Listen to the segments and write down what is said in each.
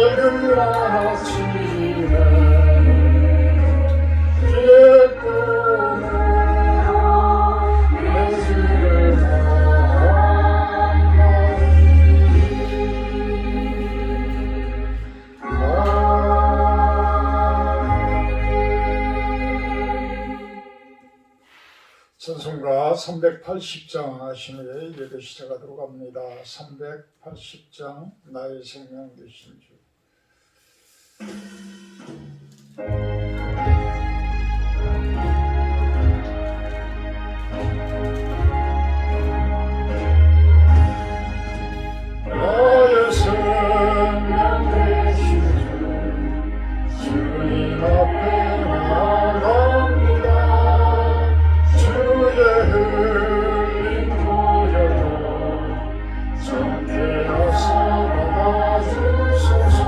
맑은 아침에 기쁨으로 내 주를 찬송가 380장 하시는 예배 시작하도록 합니다. 380장 나의 생명 되신 주. 나의 생명 되신 주 주님 앞에 나갑니다. 주의 흘린 보혈로 정죄하사 받아주소서.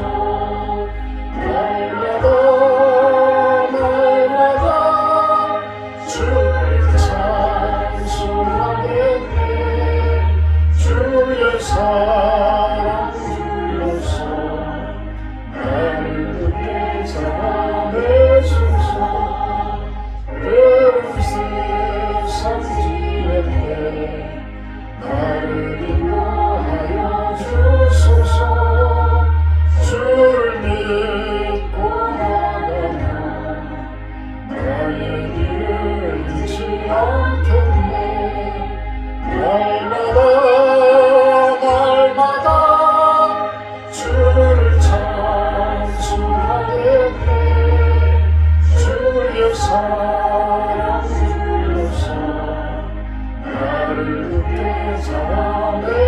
날마다 날마다 주를 찬송하겠네. 주의 사랑 주로서 나를 굳게 잡아내소서. 세상 지혜에 나를 인도하여 주소서. 주를 믿고 나가면 나의 길을 잃지 않겠네. 날마다 날마다 주를 찬송하겠네. 주의 사랑 주로서 나를 굳게 잡아내소서.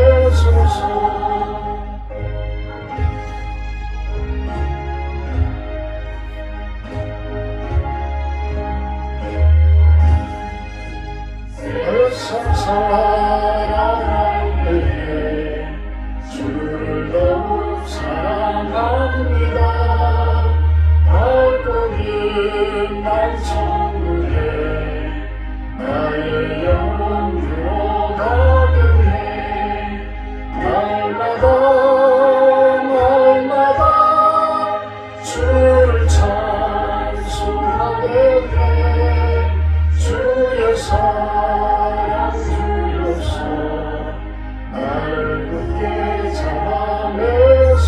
세상 사랑할 때에 주를 더욱 사랑합니다. 밝고 빛난 천국에 나의 영혼 들어가겠네. 날마다 날마다 주를 찬송하겠네. 주의 사랑 주로서 나를 굳게 잡아내소서.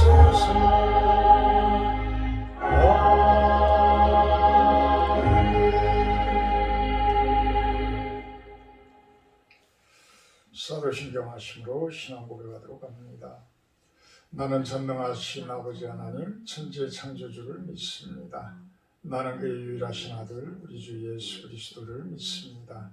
사도신경하심으로 신앙 고백하도록 합니다. 나는 전능하신 아버지 하나님 천지의 창조주를 믿습니다. 나는 그의 유일하신 아들 우리 주 예수 그리스도를 믿습니다.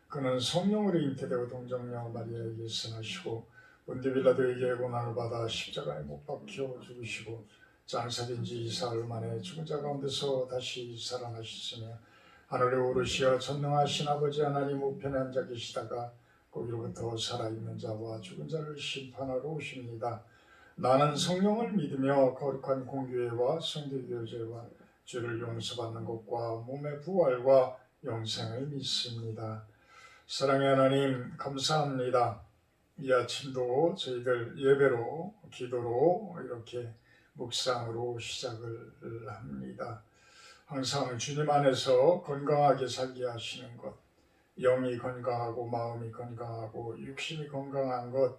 그는 성령으로 잉태되고 동정녀 마리아에게 선하시고 본디 빌라도에게 고난을 받아 십자가에 못 박혀 죽으시고 장사된 지 2사흘 만에 죽은 자 가운데서 다시 살아나셨으며 하늘에 오르시어 전능하신 아버지 하나님 우편에 앉아 계시다가 거기로부터 살아있는 자와 죽은 자를 심판하러 오십니다. 나는 성령을 믿으며 거룩한 공교회와 성도교제와 죄를 용서받는 것과 몸의 부활과 영생을 믿습니다. 사랑의 하나님 감사합니다. 이 아침도 저희들 예배로 기도로 이렇게 묵상으로 시작을 합니다. 항상 주님 안에서 건강하게 살게 하시는 것, 영이 건강하고 마음이 건강하고 육신이 건강한 것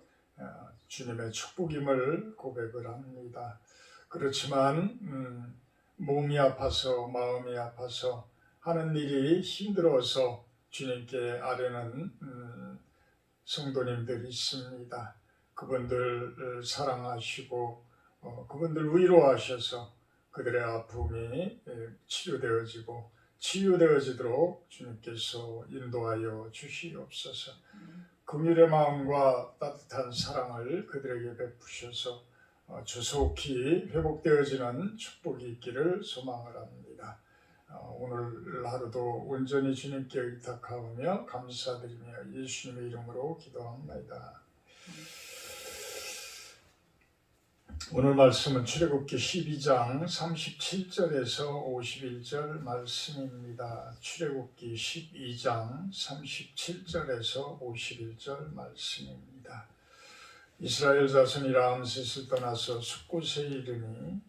주님의 축복임을 고백을 합니다. 그렇지만 몸이 아파서 마음이 아파서 하는 일이 힘들어서 주님께 아뢰는 성도님들이 있습니다. 그분들 사랑하시고 그분들 위로하셔서 그들의 아픔이 치료되어지고 치유되어지도록 주님께서 인도하여 주시옵소서. 긍휼의 마음과 따뜻한 사랑을 그들에게 베푸셔서 조속히 회복되어지는 축복이 있기를 소망을 합니다. 오늘 하루도 온전히 주님께 의탁하오며 감사드리며 예수님의 이름으로 기도합니다. 오늘 말씀은 출애굽기 12장 37절에서 51절 말씀입니다. 출애굽기 12장 37절에서 51절 말씀입니다. 이스라엘 자손이 람셋을 떠나서 숫곳에 이르니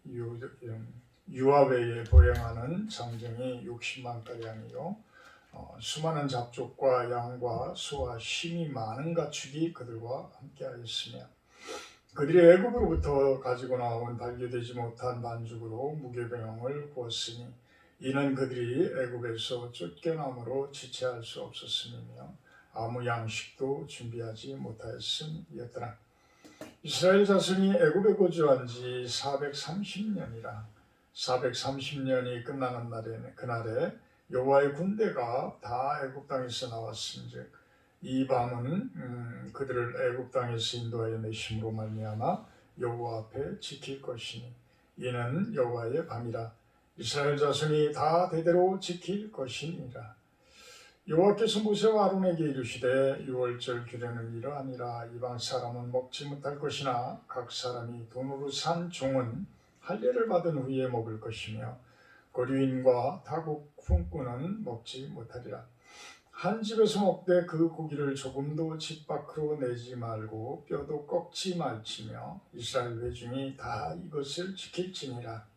유아베에 보행하는 장정이 60만 가량이요 수많은 잡족과 양과 소와 힘이 많은 가축이 그들과 함께하였으며 그들이 애굽으로부터 가지고 나온 발견되지 못한 반죽으로 무교병을 구웠으니 이는 그들이 애굽에서 쫓겨남으로 지체할 수 없었음이며 아무 양식도 준비하지 못하였음이었더라. 이스라엘 자손이 애굽에 거주한 지 430년이라 430년이 끝나는 그날에 여호와의 군대가 다 애굽 땅에서 나왔은즉 이 밤은 그들을 애굽 땅에서 인도하여 내심으로 말미암아 여호와 앞에 지킬 것이니 이는 여호와의 밤이라 이스라엘 자손이 다 대대로 지킬 것이니라. 여호와께서 모세와 아론에게 이르시되 유월절 규례는 이러하니라. 이방 사람은 먹지 못할 것이나 각 사람이 돈으로 산 종은 할례를 받은 후에 먹을 것이며 거류인과 타국 품꾼은 먹지 못하리라. 한 집에서 먹되 그 고기를 조금도 집 밖으로 내지 말고 뼈도 꺾지 말지며 이스라엘 회중이 다 이것을 지킬지니라.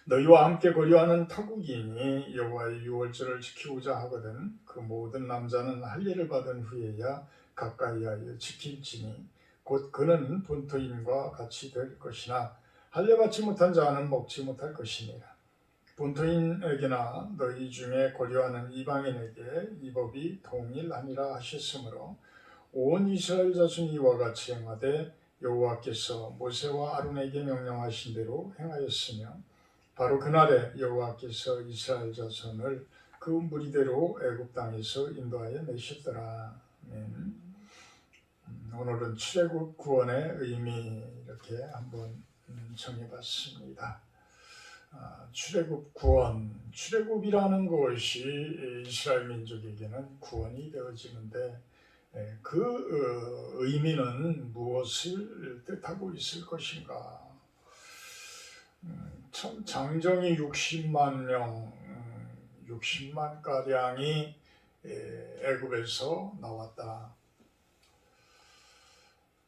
너희와 함께 거류하는 타국인이 여호와의 유월절을 지키고자 하거든 그 모든 남자는 할례를 받은 후에야 가까이하여 지킬지니 곧 그는 본토인과 같이 될 것이나 할례 받지 못한 자는 먹지 못할 것이니라. 본토인에게나 너희 중에 거류하는 이방인에게 이 법이 동일하니라 하셨으므로 온 이스라엘 자손이 이와 같이 행하되 여호와께서 모세와 아론에게 명령하신 대로 행하였으며 바로 그날에 여호와께서 이스라엘 자손을 그 무리대로 애굽 땅에서 인도하여 내셨더라. 오늘은 출애굽 구원의 의미 이렇게 한번 정해봤습니다. 출애굽 구원, 출애굽이라는 것이 이스라엘 민족에게는 구원이 되어지는데 그 의미는 무엇을 뜻하고 있을 것인가? 참 장정이 60만 명, 60만 가량이 애굽에서 나왔다.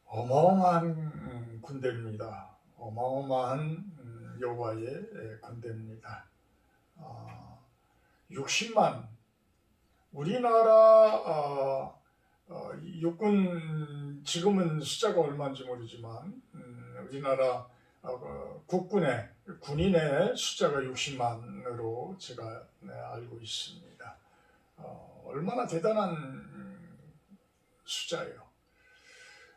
어마어마한 군대입니다. 어마어마한 여호와의 군대입니다. 60만 우리나라 육군 지금은 숫자가 얼마인지 모르지만 우리나라 국군의 군인의 숫자가 60만으로 제가 알고 있습니다. 얼마나 대단한 숫자예요.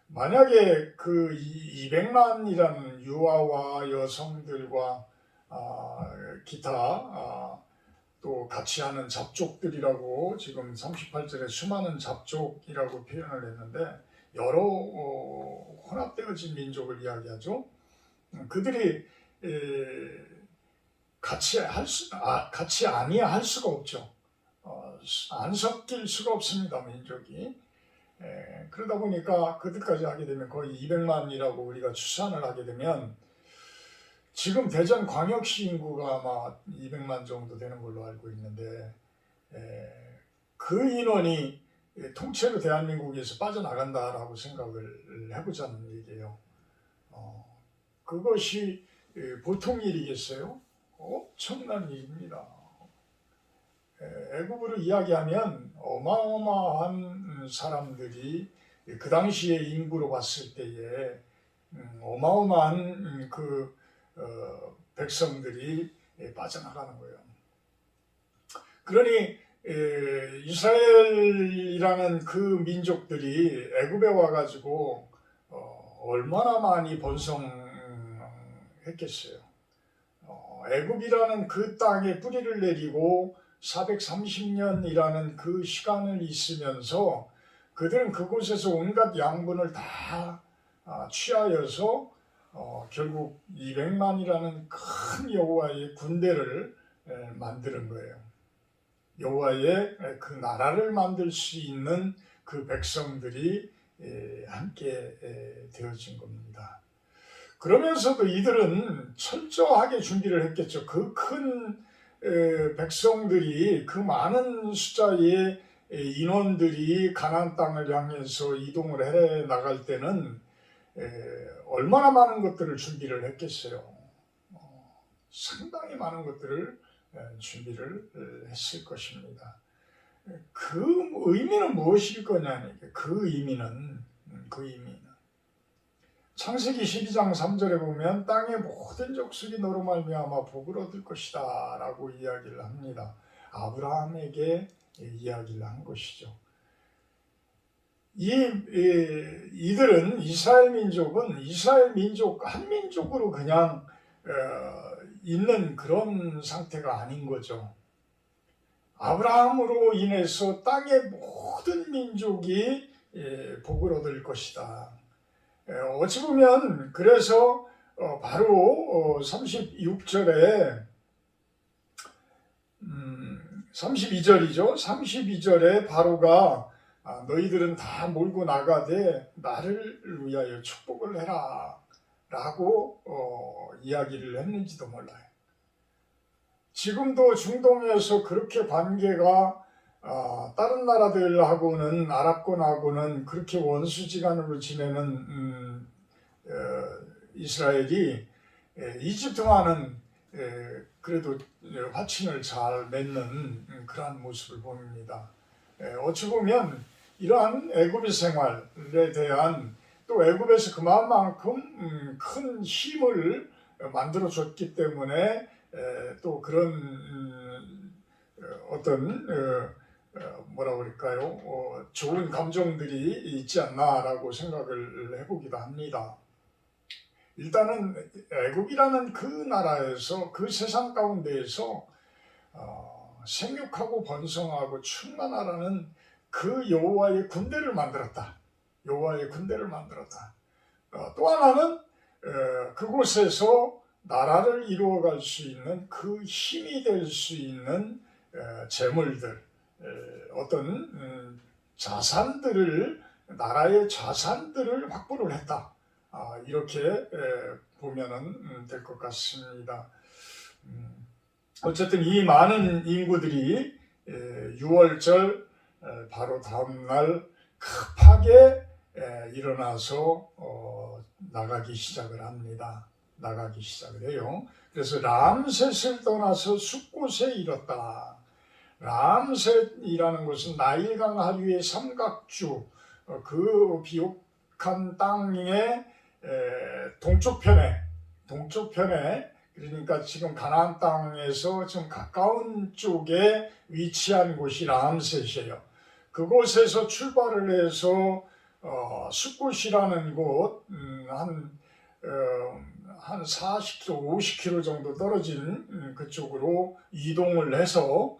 만약에 그 200만이라는 유아와 여성들과 기타 또 같이 하는 잡족들이라고 지금 38절에 수많은 잡족이라고 표현을 했는데 여러 혼합되어진 민족을 이야기하죠. 그들이 같이 아니야 할 수가 없죠. 안 섞일 수가 없습니다, 민족이. 그러다 보니까 그들까지 하게 되면 거의 200만이라고 우리가 추산을 하게 되면 지금 대전 광역시 인구가 아마 200만 정도 되는 걸로 알고 있는데 그 인원이 통째로 대한민국에서 빠져나간다라고 생각을 해보자는 얘기예요. 그것이 보통 일이겠어요? 엄청난 일입니다. 애굽으로 이야기하면 어마어마한 사람들이 그 당시의 인구로 봤을 때에 어마어마한 그 백성들이 빠져나가는 거예요. 그러니 이스라엘이라는 그 민족들이 애굽에 와가지고 얼마나 많이 번성했겠어요. 애굽이라는 그 땅에 뿌리를 내리고 430년이라는 그 시간을 있으면서 그들은 그곳에서 온갖 양분을 다 취하여서 결국 200만이라는 큰 여호와의 군대를 만드는 거예요. 여호와의 그 나라를 만들 수 있는 그 백성들이 함께 되어진 겁니다. 그러면서도 이들은 철저하게 준비를 했겠죠. 그 큰 백성들이 그 많은 숫자의 인원들이 가나안 땅을 향해서 이동을 해 나갈 때는 얼마나 많은 것들을 준비를 했겠어요. 상당히 많은 것들을 준비를 했을 것입니다. 그 의미는 무엇일 거냐니, 그 의미는 창세기 12장 3절에 보면 땅의 모든 족속이 너로 말미암아 복을 얻을 것이다 라고 이야기를 합니다. 아브라함에게 이야기를 한 것이죠. 이들은 이스라엘 민족은 이스라엘 민족 한 민족으로 그냥 있는 그런 상태가 아닌 거죠. 아브라함으로 인해서 땅의 모든 민족이 복을 얻을 것이다. 어찌 보면 그래서 바로 36절에 32절이죠. 32절에 바로가 너희들은 다 몰고 나가되 나를 위하여 축복을 해라 라고 이야기를 했는지도 몰라요. 지금도 중동에서 그렇게 관계가 다른 나라들하고는 아랍권하고는 그렇게 원수지간으로 지내는 이스라엘이 이집트와는 그래도 화친을 잘 맺는 그러한 모습을 보입니다. 어찌 보면 이러한 애굽의 생활에 대한 또 애굽에서 그만큼 큰 힘을 만들어줬기 때문에 또 그런 어떤 뭐라 그럴까요? 좋은 감정들이 있지 않나라고 생각을 해보기도 합니다. 일단은 애국이라는 그 나라에서 그 세상 가운데에서 생육하고 번성하고 충만하라는 그 여호와의 군대를 만들었다. 여호와의 군대를 만들었다. 또 하나는 그곳에서 나라를 이루어갈 수 있는 그 힘이 될 수 있는 재물들, 어떤 자산들을 나라의 자산들을 확보를 했다. 이렇게 보면은 될 것 같습니다. 어쨌든 이 많은 인구들이 6월절 바로 다음 날 급하게 일어나서 나가기 시작을 합니다. 나가기 시작을 해요. 그래서 람셋을 떠나서 숫곳에 이뤘다. 람셋이라는 것은 나일강 하류의 삼각주, 그 비옥한 땅의 동쪽편에 그러니까 지금 가나안 땅에서 좀 가까운 쪽에 위치한 곳이 람셋이에요. 그곳에서 출발을 해서 숫곳이라는 곳, 한 40km, 50km 정도 떨어진 그쪽으로 이동을 해서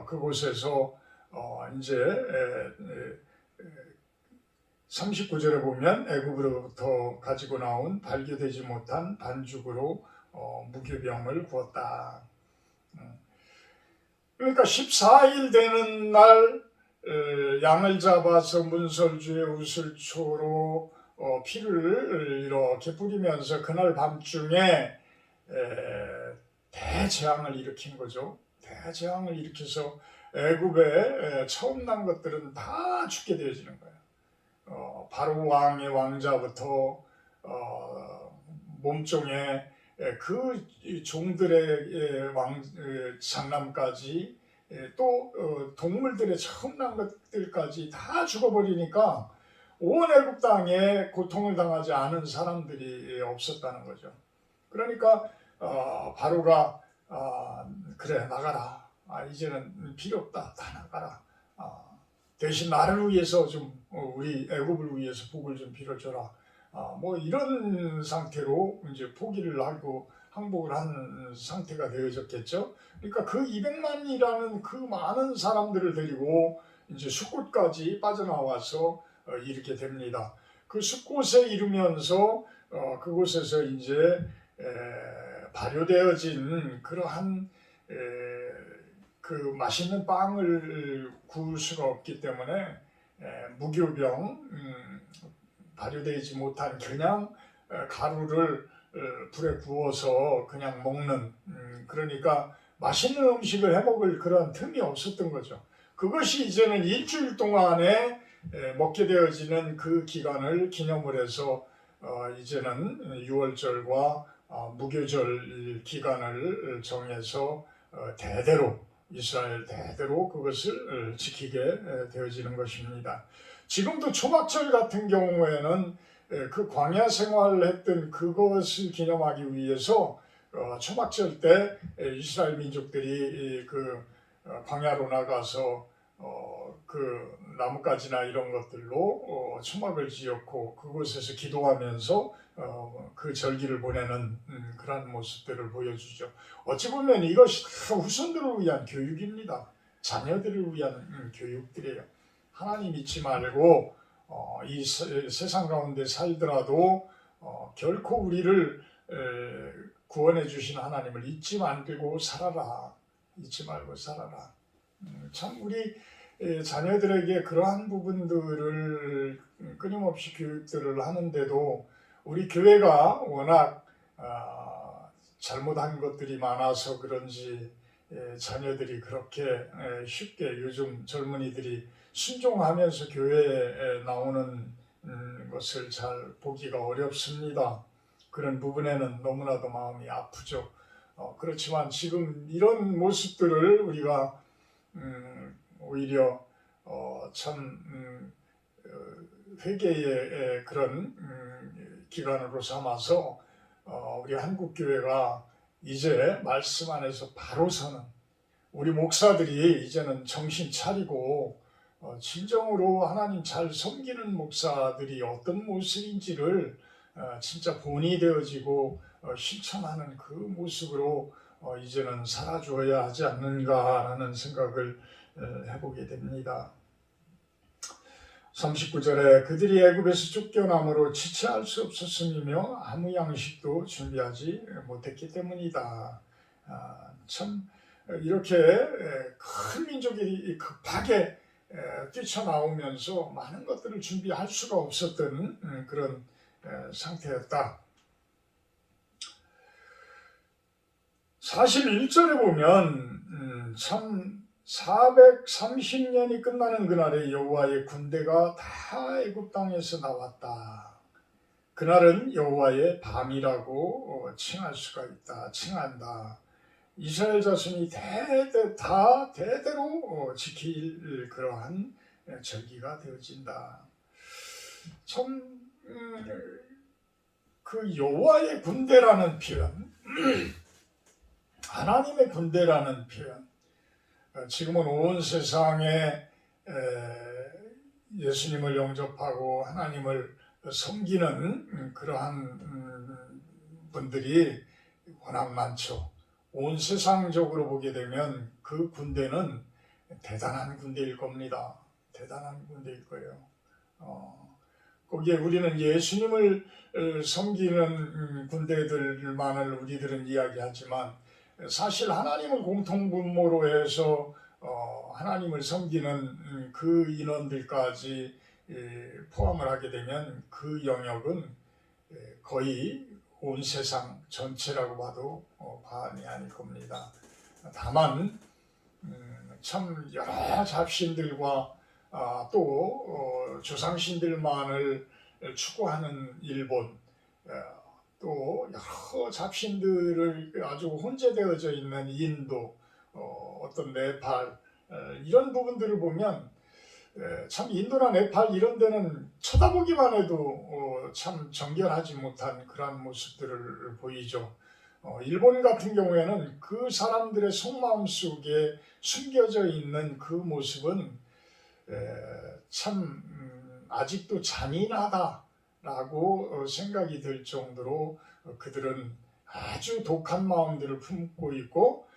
그곳에서 이제 39절에 보면 애굽으로부터 가지고 나온 발교되지 못한 반죽으로 무교병을 구웠다. 그러니까 14일 되는 날 양을 잡아서 문설주에 우슬초로 피를 이렇게 뿌리면서 그날 밤중에 대재앙을 일으킨 거죠. 대재앙을 일으켜서 애굽에 처음 난 것들은 다 죽게 되어지는 거예요. 바로 왕의 왕자부터 몸종의 그 종들의 장남까지 또 동물들의 처음 난 것들까지 다 죽어버리니까 온 애굽 땅에 고통을 당하지 않은 사람들이 없었다는 거죠. 그러니까 바로가 그래 나가라. 이제는 필요 없다. 다 나가라. 대신 나를 위해서 좀 우리 애굽을 위해서 복을 좀 빌어줘라. 뭐 이런 상태로 이제 포기를 하고 항복을 한 상태가 되어졌겠죠. 그러니까 그 200만이라는 그 많은 사람들을 데리고 이제 숫곳까지 빠져나와서 이렇게 됩니다. 그 숫곳에 이르면서 그곳에서 이제 발효되어진 그러한 그 맛있는 빵을 구울 수가 없기 때문에 무교병, 발효되지 못한 그냥 가루를 불에 구워서 그냥 먹는, 그러니까 맛있는 음식을 해먹을 그런 틈이 없었던 거죠. 그것이 이제는 일주일 동안에 먹게 되어지는 그 기간을 기념을 해서 이제는 유월절과 무교절 기간을 정해서 대대로 이스라엘 대대로 그것을 지키게 되어지는 것입니다. 지금도 초막절 같은 경우에는 그 광야 생활을 했던 그것을 기념하기 위해서 초막절 때 이스라엘 민족들이 그 광야로 나가서 그 나뭇가지나 이런 것들로 초막을 지었고 그곳에서 기도하면서 그 절기를 보내는 그런 모습들을 보여주죠. 어찌 보면 이것이 다 후손들을 위한 교육입니다. 자녀들을 위한 교육들이에요. 하나님 잊지 말고 이 세상 가운데 살더라도 결코 우리를 구원해 주신 하나님을 잊지 말고 살아라. 잊지 말고 살아라. 참 우리 자녀들에게 그러한 부분들을 끊임없이 교육들을 하는데도 우리 교회가 워낙 잘못한 것들이 많아서 그런지 자녀들이 그렇게 쉽게 요즘 젊은이들이 순종하면서 교회에 나오는 것을 잘 보기가 어렵습니다. 그런 부분에는 너무나도 마음이 아프죠. 그렇지만 지금 이런 모습들을 우리가 오히려 참 회개의 그런 기간으로 삼아서 우리 한국교회가 이제 말씀 안에서 바로 서는 우리 목사들이 이제는 정신 차리고 진정으로 하나님 잘 섬기는 목사들이 어떤 모습인지를 진짜 본이 되어지고 실천하는 그 모습으로 이제는 살아줘야 하지 않는가라는 생각을 해보게 됩니다. 39절에 그들이 애굽에서 쫓겨남으로 지체할 수 없었음이며 아무 양식도 준비하지 못했기 때문이다. 참 이렇게 큰 민족이 급하게 뛰쳐나오면서 많은 것들을 준비할 수가 없었던 그런 상태였다. 사실 1절에 보면 참 430년이 끝나는 그날에 여호와의 군대가 다 애굽 땅에서 나왔다. 그날은 여호와의 밤이라고 칭할 수가 있다. 칭한다. 이스라엘 자손이 다 대대로 지킬 그러한 절기가 되어진다. 참 그 여호와의 군대라는 표현, 하나님의 군대라는 표현, 지금은 온 세상에 예수님을 영접하고 하나님을 섬기는 그러한 분들이 워낙 많죠. 온 세상적으로 보게 되면 그 군대는 대단한 군대일 겁니다. 대단한 군대일 거예요. 거기에 우리는 예수님을 섬기는 군대들만을 우리들은 이야기하지만 사실 하나님을 공통분모로 해서 하나님을 섬기는 그 인원들까지 포함을 하게 되면 그 영역은 거의 온 세상 전체라고 봐도 과언이 아닐 겁니다. 다만 참 여러 잡신들과 또 조상신들만을 추구하는 일본, 또 여러 잡신들을 아주 혼재되어져 있는 인도, 어떤 네팔, 이런 부분들을 보면 참 인도나 네팔 이런 데는 쳐다보기만 해도 참 정결하지 못한 그런 모습들을 보이죠. 일본 같은 경우에는 그 사람들의 속마음 속에 숨겨져 있는 그 모습은 참 아직도 잔인하다라고 생각이 들 정도로 그들은 아주 독한 마음들을 품고 있고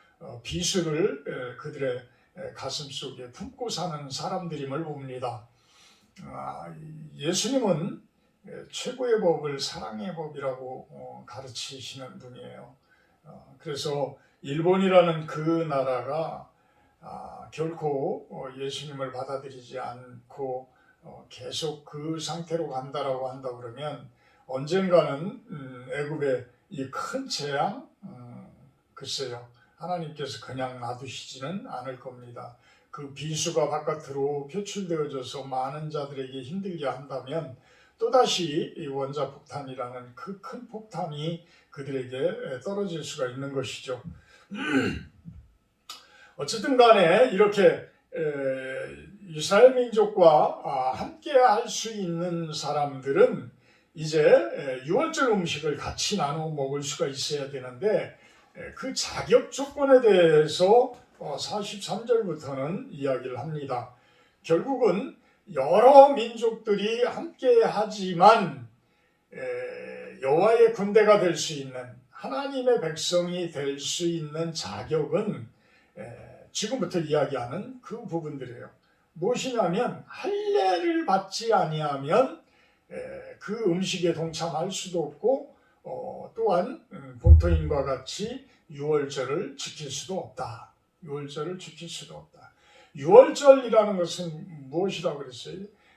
비수를 그들의 가슴 속에 품고 사는 사람들임을 봅니다. 예수님은 최고의 법을 사랑의 법이라고 가르치시는 분이에요. 그래서 일본이라는 그 나라가 결코 예수님을 받아들이지 않고 계속 그 상태로 간다라고 한다 그러면 언젠가는 애굽의 이 큰 재앙, 글쎄요, 하나님께서 그냥 놔두시지는 않을 겁니다. 그 비수가 바깥으로 표출되어져서 많은 자들에게 힘들게 한다면 또다시 이 원자폭탄이라는 그 큰 폭탄이 그들에게 떨어질 수가 있는 것이죠. 어쨌든 간에 이렇게 이스라엘 민족과 함께 할 수 있는 사람들은 이제 유월절 음식을 같이 나눠 먹을 수가 있어야 되는데 그 자격 조건에 대해서 43절부터는 이야기를 합니다. 결국은 여러 민족들이 함께 하지만 여호와의 군대가 될 수 있는 하나님의 백성이 될 수 있는 자격은 지금부터 이야기하는 그 부분들이에요. 무엇이냐면 할례를 받지 아니하면 그 음식에 동참할 수도 없고 또한 본토인과 같이 유월절을 지킬 수도 없다. 유월절을 지킬 수도 없다. 유월절이라는 것은 무엇이라고 그랬어요?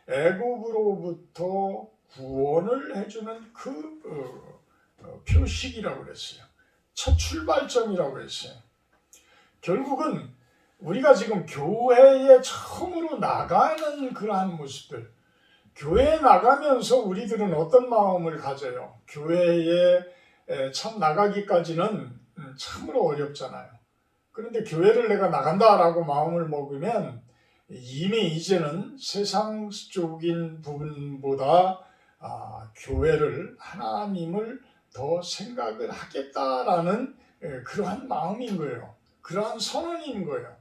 애굽으로부터 구원을 해주는 그 표식이라고 그랬어요. 첫 출발점이라고 그랬어요. 결국은 우리가 지금 교회에 처음으로 나가는 그러한 모습들, 교회에 나가면서 우리들은 어떤 마음을 가져요? 교회에 참 나가기까지는 참으로 어렵잖아요. 그런데 교회를 내가 나간다라고 마음을 먹으면 이미 이제는 세상적인 부분보다 교회를, 하나님을 더 생각을 하겠다라는 그러한 마음인 거예요. 그러한 선언인 거예요.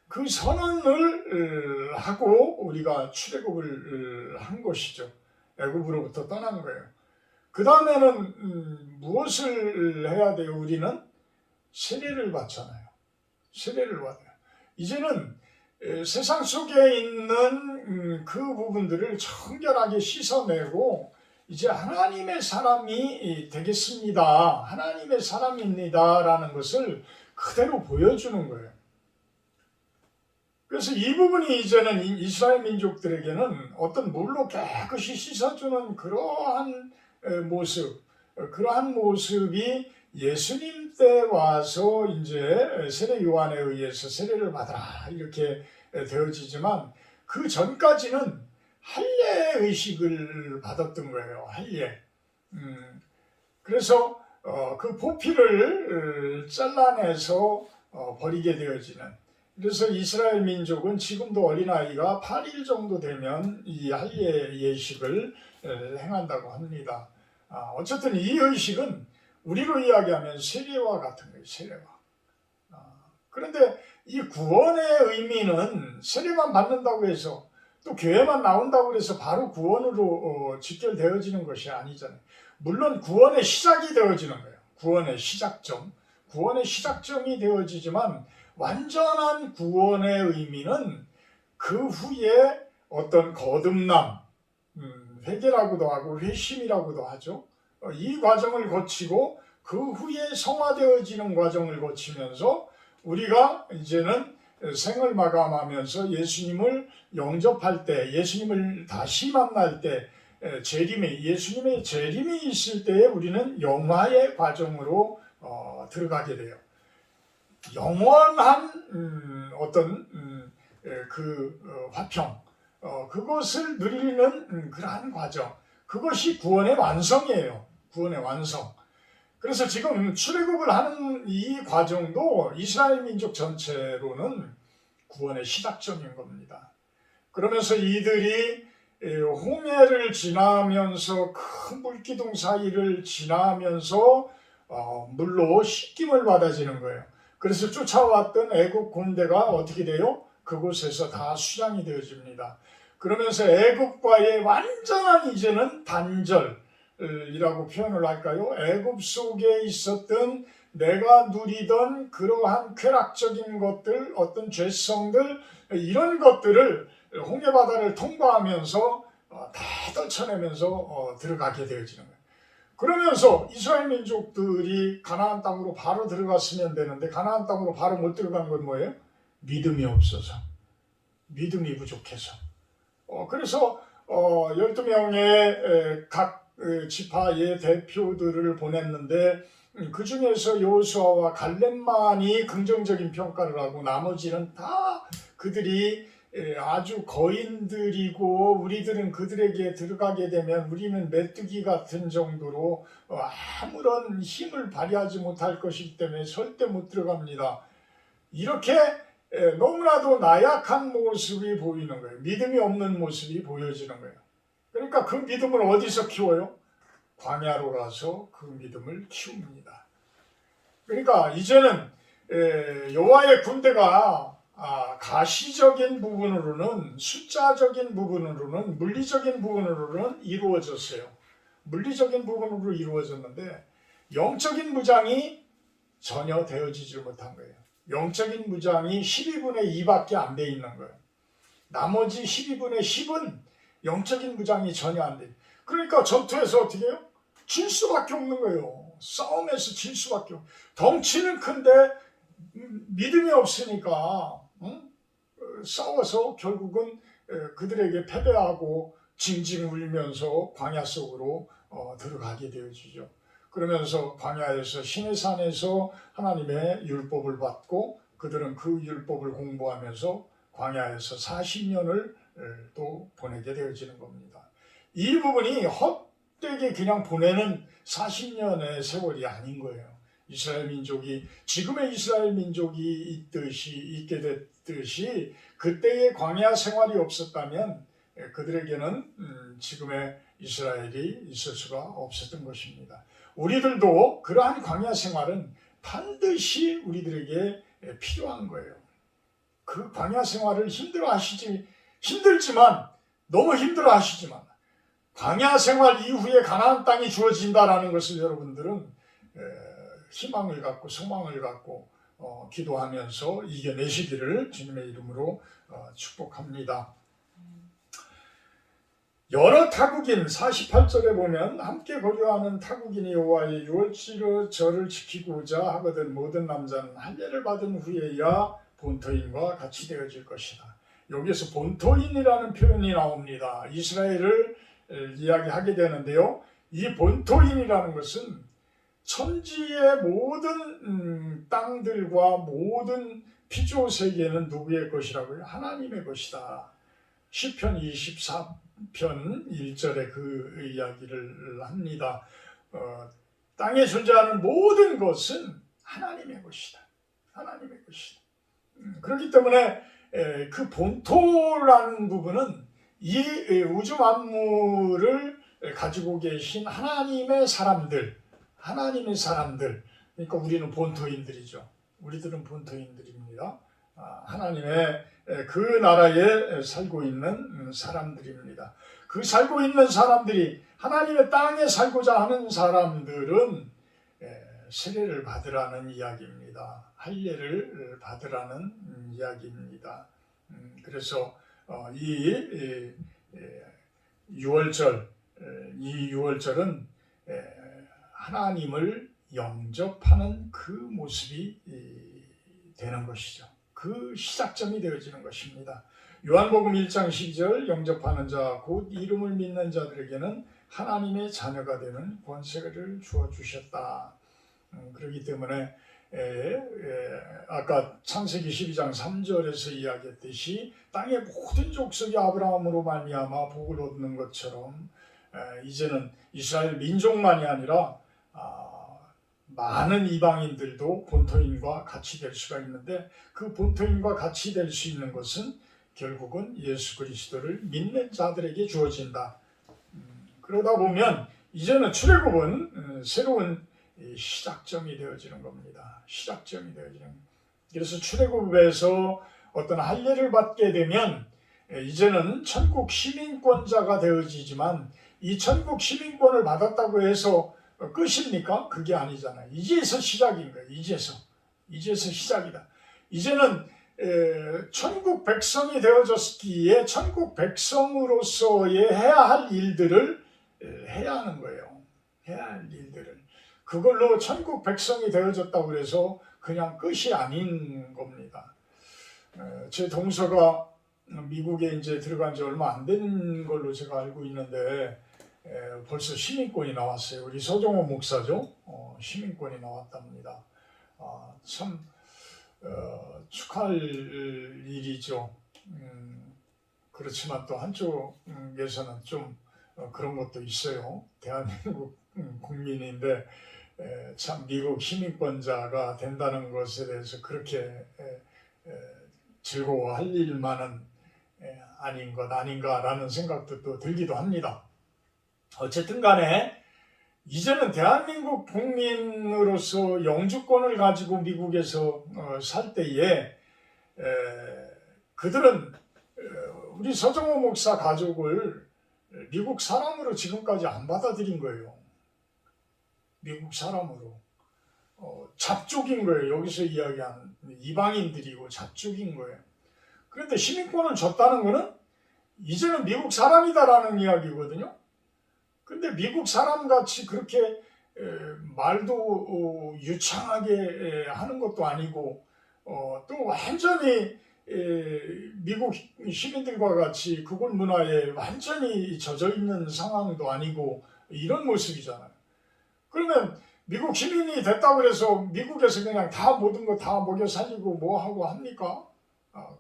그 선언을 하고 우리가 출애굽을 한 것이죠. 애굽으로부터 떠난 거예요. 그 다음에는 무엇을 해야 돼요? 우리는 세례를 받잖아요. 세례를 받아요. 이제는 세상 속에 있는 그 부분들을 청결하게 씻어내고 이제 하나님의 사람이 되겠습니다. 하나님의 사람입니다라는 것을 그대로 보여주는 거예요. 그래서 이 부분이 이제는 이스라엘 민족들에게는 어떤 물로 깨끗이 씻어주는 그러한 모습, 그러한 모습이 예수님 때 와서 이제 세례 요한에 의해서 세례를 받아라 이렇게 되어지지만 그 전까지는 할례 의식을 받았던 거예요. 할례. 그래서 그 포피를 잘라내서 버리게 되어지는. 그래서 이스라엘 민족은 지금도 어린아이가 8일 정도 되면 이 할례 예식을 행한다고 합니다. 어쨌든 이 의식은 우리로 이야기하면 세례와 같은 거예요. 세례와. 그런데 이 구원의 의미는 세례만 받는다고 해서 또 교회만 나온다고 해서 바로 구원으로 직결되어지는 것이 아니잖아요. 물론 구원의 시작이 되어지는 거예요. 구원의 시작점. 구원의 시작점이 되어지지만 완전한 구원의 의미는 그 후에 어떤 거듭남, 회개라고도 하고 회심이라고도 하죠. 이 과정을 거치고 그 후에 성화되어지는 과정을 거치면서 우리가 이제는 생을 마감하면서 예수님을 영접할 때, 예수님을 다시 만날 때, 예수님의 재림이 있을 때에 우리는 영화의 과정으로 들어가게 돼요. 영원한 어떤 화평, 그것을 누리는 그러한 과정, 그것이 구원의 완성이에요. 구원의 완성. 그래서 지금 출애굽을 하는 이 과정도 이스라엘 민족 전체로는 구원의 시작점인 겁니다. 그러면서 이들이 홍해를 지나면서 큰 물기둥 사이를 지나면서 물로 씻김을 받아지는 거예요. 그래서 쫓아왔던 애국 군대가 어떻게 돼요? 그곳에서 다 수장이 되어집니다. 그러면서 애국과의 완전한 이제는 단절이라고 표현을 할까요? 애국 속에 있었던 내가 누리던 그러한 쾌락적인 것들, 어떤 죄성들, 이런 것들을 홍해바다를 통과하면서 다 떨쳐내면서 들어가게 되어지는 거예요. 그러면서 이스라엘 민족들이 가나안 땅으로 바로 들어갔으면 되는데 가나안 땅으로 바로 못 들어간 건 뭐예요? 믿음이 없어서, 믿음이 부족해서. 그래서 12명의 각 지파의 대표들을 보냈는데 그 중에서 여호수아와 갈렙만이 긍정적인 평가를 하고 나머지는 다 그들이 아주 거인들이고 우리들은 그들에게 들어가게 되면 우리는 메뚜기 같은 정도로 아무런 힘을 발휘하지 못할 것이기 때문에 절대 못 들어갑니다. 이렇게 너무나도 나약한 모습이 보이는 거예요. 믿음이 없는 모습이 보여지는 거예요. 그러니까 그 믿음을 어디서 키워요? 광야로 가서 그 믿음을 키웁니다. 그러니까 이제는 여호와의 군대가 가시적인 부분으로는, 숫자적인 부분으로는, 물리적인 부분으로는 이루어졌어요. 물리적인 부분으로 이루어졌는데 영적인 무장이 전혀 되어지지 못한 거예요. 영적인 무장이 12분의 2밖에 안 돼 있는 거예요. 나머지 12분의 10은 영적인 무장이 전혀 안 돼요. 그러니까 전투에서 어떻게 해요? 질 수밖에 없는 거예요. 싸움에서 질 수밖에 없어요. 덩치는 큰데 믿음이 없으니까 싸워서 결국은 그들에게 패배하고 징징 울면서 광야 속으로 들어가게 되어지죠. 그러면서 광야에서 시내산에서 하나님의 율법을 받고 그들은 그 율법을 공부하면서 광야에서 40년을 또 보내게 되어지는 겁니다. 이 부분이 헛되게 그냥 보내는 40년의 세월이 아닌 거예요. 이스라엘 민족이 지금의 이스라엘 민족이 있게 됐듯이 그때의 광야 생활이 없었다면 그들에게는 지금의 이스라엘이 있을 수가 없었던 것입니다. 우리들도 그러한 광야 생활은 반드시 우리들에게 필요한 거예요. 그 광야 생활을 힘들지만 너무 힘들어하시지만 광야 생활 이후에 가나안 땅이 주어진다라는 것을 여러분들은 희망을 갖고 소망을 갖고 기도하면서 이겨내시기를 주님의 이름으로 축복합니다. 여러 타국인 48절에 보면 함께 거류하는 타국인이 여호와의 유월절을 지키고자 하거든 모든 남자는 할례를 받은 후에야 본토인과 같이 되어질 것이다. 여기서 본토인이라는 표현이 나옵니다. 이스라엘을 이야기하게 되는데요. 이 본토인이라는 것은 천지의 모든 땅들과 모든 피조 세계는 누구의 것이라고요? 하나님의 것이다. 시편 24편 1절에 그 이야기를 합니다. 땅에 존재하는 모든 것은 하나님의 것이다. 하나님의 것이다. 그렇기 때문에 그 본토라는 부분은 이 우주 만물을 가지고 계신 하나님의 사람들, 그러니까 우리는 본토인들이죠. 우리들은 본토인들입니다. 하나님의 그 나라에 살고 있는 사람들입니다. 그 살고 있는 사람들이 하나님의 땅에 살고자 하는 사람들은 세례를 받으라는 이야기입니다. 할례를 받으라는 이야기입니다. 그래서 이 유월절은 하나님을 영접하는 그 모습이 되는 것이죠. 그 시작점이 되어지는 것입니다. 요한복음 1장 12절 영접하는 자 곧 이름을 믿는 자들에게는 하나님의 자녀가 되는 권세를 주어주셨다. 그렇기 때문에 아까 창세기 12장 3절에서 이야기했듯이 땅의 모든 족속이 아브라함으로 말미암아 복을 얻는 것처럼 이제는 이스라엘 민족만이 아니라 많은 이방인들도 본토인과 같이 될 수가 있는데 그 본토인과 같이 될 수 있는 것은 결국은 예수 그리스도를 믿는 자들에게 주어진다. 그러다 보면 이제는 출애굽은 새로운 시작점이 되어지는 겁니다. 시작점이 되어지는. 그래서 출애굽에서 어떤 할례를 받게 되면 이제는 천국 시민권자가 되어지지만 이 천국 시민권을 받았다고 해서 끝입니까? 그게 아니잖아요. 이제서 시작인 거예요. 이제서 시작이다. 이제는 천국 백성이 되어졌기에 천국 백성으로서의 해야 할 일들을 해야 하는 거예요. 해야 할 일들을. 그걸로 천국 백성이 되어졌다고 해서 그냥 끝이 아닌 겁니다. 제 동서가 미국에 이제 들어간 지 얼마 안 된 걸로 제가 알고 있는데 벌써 시민권이 나왔어요. 우리 서정호 목사죠. 시민권이 나왔답니다. 참 축하할 일이죠. 그렇지만 또 한쪽에서는 좀 그런 것도 있어요. 대한민국 국민인데 참 미국 시민권자가 된다는 것에 대해서 그렇게 즐거워할 일만은 아닌 것 아닌가라는 생각도 또 들기도 합니다. 어쨌든 간에 이제는 대한민국 국민으로서 영주권을 가지고 미국에서 살 때에 그들은 우리 서정호 목사 가족을 미국 사람으로 지금까지 안 받아들인 거예요. 미국 사람으로. 잡족인 거예요. 여기서 이야기하는 이방인들이고 잡족인 거예요. 그런데 시민권을 줬다는 거는 이제는 미국 사람이다라는 이야기거든요. 근데 미국 사람같이 그렇게 말도 유창하게 하는 것도 아니고 또 완전히 미국 시민들과 같이 그곳 문화에 완전히 젖어 있는 상황도 아니고 이런 모습이잖아요. 그러면 미국 시민이 됐다고 해서 미국에서 그냥 다 모든 거 다 먹여 살리고 뭐 하고 합니까?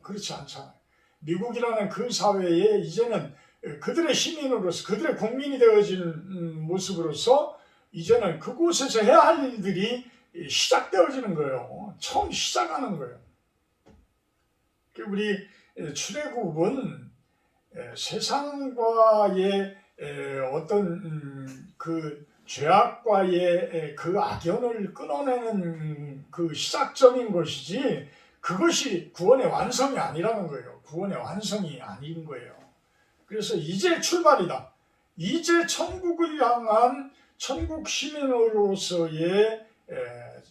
그렇지 않잖아요. 미국이라는 그 사회에 이제는 그들의 시민으로서 그들의 국민이 되어진 모습으로서 이제는 그곳에서 해야 할 일들이 시작되어지는 거예요. 처음 시작하는 거예요. 우리 출애굽은 세상과의 어떤 그 죄악과의 그 악연을 끊어내는 그 시작점인 것이지 그것이 구원의 완성이 아니라는 거예요. 구원의 완성이 아닌 거예요. 그래서 이제 출발이다. 이제 천국을 향한 천국 시민으로서의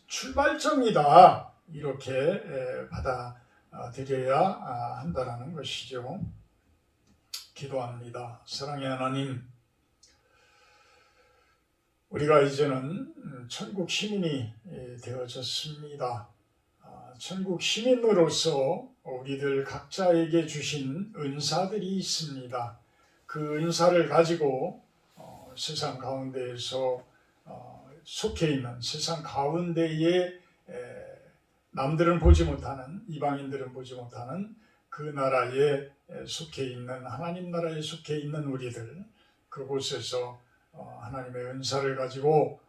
출발점이다. 이렇게 받아들여야 한다는 것이죠. 기도합니다. 사랑의 하나님, 우리가 이제는 천국 시민이 되어졌습니다. 천국 시민으로서 우리들 각자에게 주신 은사들이 있습니다. 그 은사를 가지고 세상 가운데에서 속해 있는 세상 가운데에 남들은 보지 못하는 이방인들은 보지 못하는 그 나라에 속해 있는 하나님 나라에 속해 있는 우리들 그곳에서 하나님의 은사를 가지고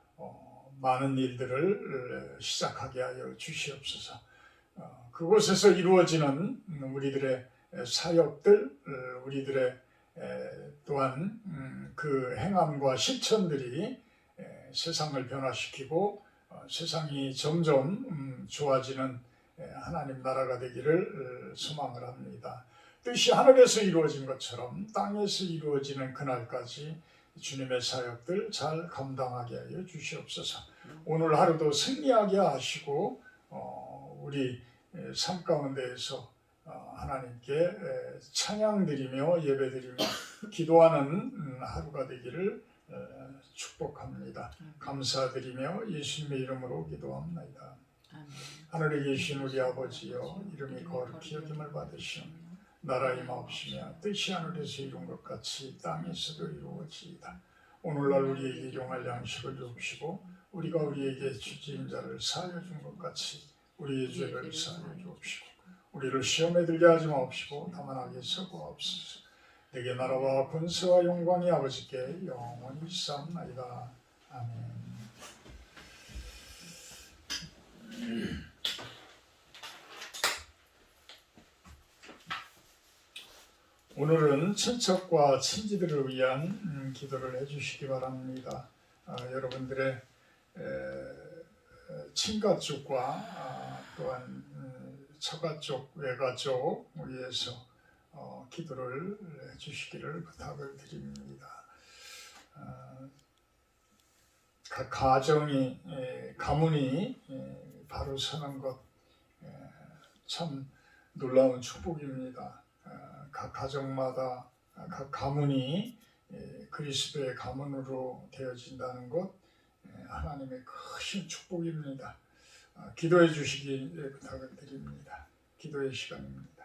많은 일들을 시작하게 하여 주시옵소서. 그곳에서 이루어지는 우리들의 사역들, 우리들의 또한 그 행함과 실천들이 세상을 변화시키고 세상이 점점 좋아지는 하나님 나라가 되기를 소망을 합니다. 뜻이 하늘에서 이루어진 것처럼 땅에서 이루어지는 그날까지 주님의 사역들 잘 감당하게 하여 주시옵소서. 오늘 하루도 승리하게 하시고 우리 삶 가운데에서 하나님께 찬양드리며 예배드리며 기도하는 하루가 되기를 축복합니다. 감사드리며 예수님의 이름으로 기도합니다. 하늘에 계신 우리 아버지여, 이름이 거룩히 여김을 받으시오. 나라 임하옵시며 뜻이 하늘에서 이룬 것 같이 땅에서도 이루어지이다. 오늘날 우리에게 일용할 양식을 주옵시고 우리가 우리에게 죄진 자를 사하여 준 것 같이 우리의 죄를 사하여 주옵시고 우리를 시험에 들게 하지 마옵시고 다만 악에서 구하옵소서. 내게 나라와 권세와 영광이 아버지께 영원히 있사옵나이다. 아멘. 오늘은 친척과 친지들을 위한 기도를 해주시기 바랍니다. 여러분들의 친가족과 또한 처가족, 외가족 위해서 기도를 해주시기를 부탁을 드립니다. 각 가정이 가문이 바로 서는 것 참 놀라운 축복입니다. 각 가정마다 각 가문이 그리스도의 가문으로 되어진다는 것 하나님의 크신 축복입니다. 기도해 주시기 부탁을 드립니다. 기도의 시간입니다.